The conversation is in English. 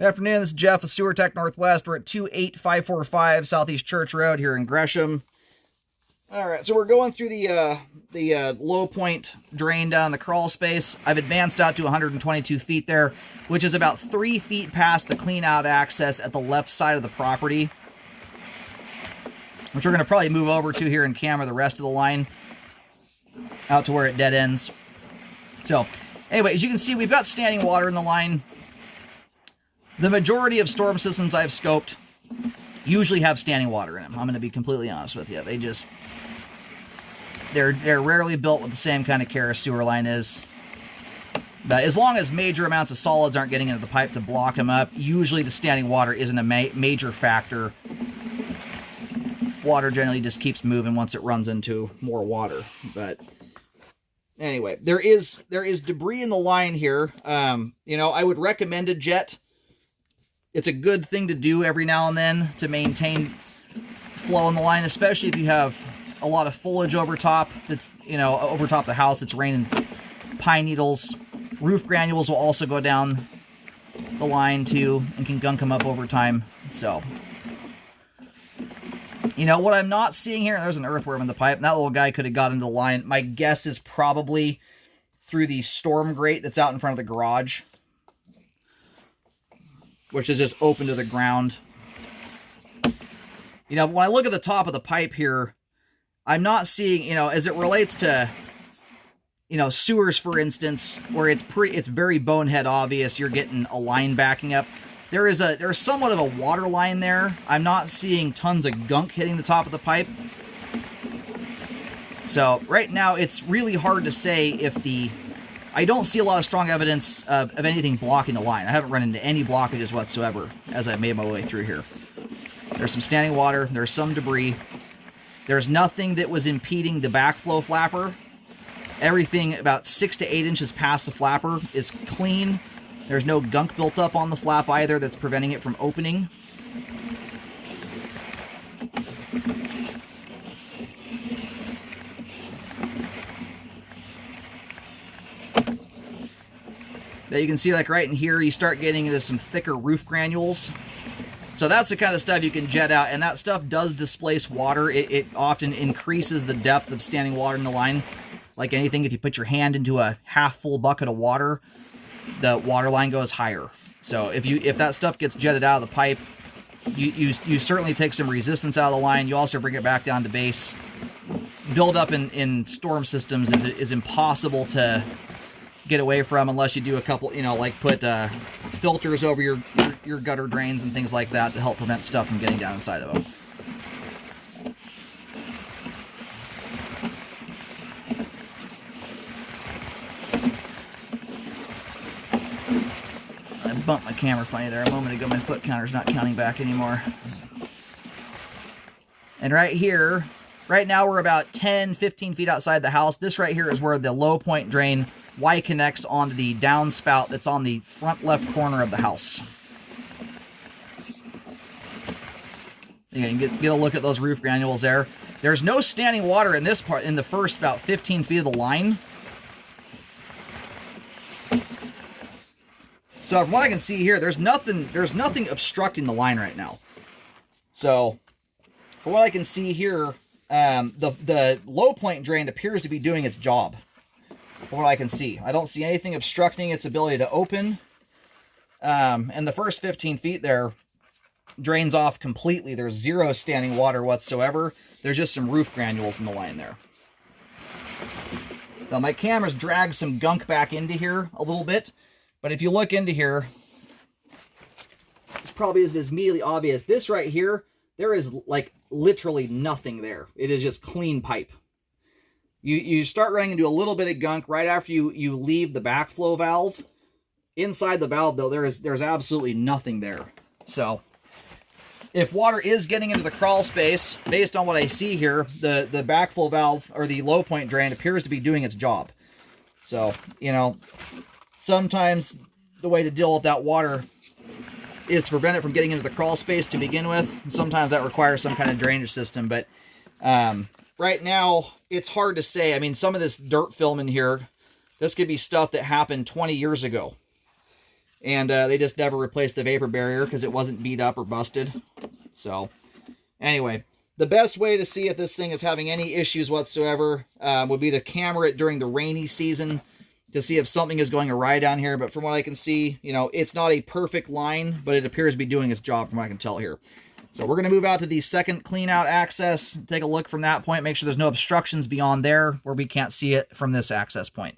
Good afternoon, this is Jeff with Sewer Tech Northwest. We're at 28545 Southeast Church Road here in Gresham. All right, so we're going through the low point drain down the crawl space. I've advanced out to 122 feet there, which is about 3 feet past the clean out access at the left side of the property, which we're going to probably move over to here and camera the rest of the line out to where it dead ends. So anyway, as you can see, we've got standing water in the line. The majority of storm systems I've scoped usually have standing water in them. I'm going to be completely honest with you. They're rarely built with the same kind of care a sewer line is. But as long as major amounts of solids aren't getting into the pipe to block them up, usually the standing water isn't a major factor. Water generally just keeps moving once it runs into more water. But anyway, there is debris in the line here. I would recommend a jet. It's a good thing to do every now and then to maintain flow in the line, especially if you have a lot of foliage over top that's, over top the house. It's raining pine needles. Roof granules will also go down the line too and can gunk them up over time. So, what I'm not seeing here, there's an earthworm in the pipe. That little guy could have got into the line. My guess is probably through the storm grate that's out in front of the garage, which is just open to the ground. When I look at the top of the pipe here, I'm not seeing, as it relates to, sewers, for instance, where it's very bonehead obvious you're getting a line backing up. There's somewhat of a water line there. I'm not seeing tons of gunk hitting the top of the pipe. So right now it's really hard to say I don't see a lot of strong evidence of anything blocking the line. I haven't run into any blockages whatsoever as I've made my way through here. There's some standing water. There's some debris. There's nothing that was impeding the backflow flapper. Everything about 6 to 8 inches past the flapper is clean. There's no gunk built up on the flap either that's preventing it from opening. Now you can see, like right in here, you start getting into some thicker roof granules. So that's the kind of stuff you can jet out, and that stuff does displace water. It often increases the depth of standing water in the line. Like anything, if you put your hand into a half-full bucket of water, the water line goes higher. So if that stuff gets jetted out of the pipe, you certainly take some resistance out of the line. You also bring it back down to base. Build-up in storm systems is impossible to get away from unless you do a couple, like put filters over your gutter drains and things like that to help prevent stuff from getting down inside of them. I bumped my camera funny there a moment ago. My foot counter's not counting back anymore. And right now we're about 10-15 feet outside the house. This right here is where the low point drain Y connects onto the downspout that's on the front left corner of the house. You can get a look at those roof granules there. There's no standing water in this part, in the first about 15 feet of the line. So from what I can see here, there's nothing obstructing the line right now. So from what I can see here, the low point drain appears to be doing its job. From what I can see, I don't see anything obstructing its ability to open. And the first 15 feet there drains off completely. There's zero standing water whatsoever. There's just some roof granules in the line there. Now my camera's dragged some gunk back into here a little bit, but if you look into here, this probably isn't as immediately obvious. This right here, there is like literally nothing there. It is just clean pipe. You start running into a little bit of gunk right after you leave the backflow valve. Inside the valve, though, there's absolutely nothing there. So if water is getting into the crawl space, based on what I see here, the backflow valve or the low point drain appears to be doing its job. So, sometimes the way to deal with that water is to prevent it from getting into the crawl space to begin with. And sometimes that requires some kind of drainage system, but right now it's hard to say. I mean, some of this dirt film in here, this could be stuff that happened 20 years ago. And they just never replaced the vapor barrier because it wasn't beat up or busted. So, anyway, the best way to see if this thing is having any issues whatsoever would be to camera it during the rainy season to see if something is going awry down here. But from what I can see, you know, it's not a perfect line, but it appears to be doing its job from what I can tell here. So we're going to move out to the second clean out access, take a look from that point, make sure there's no obstructions beyond there where we can't see it from this access point.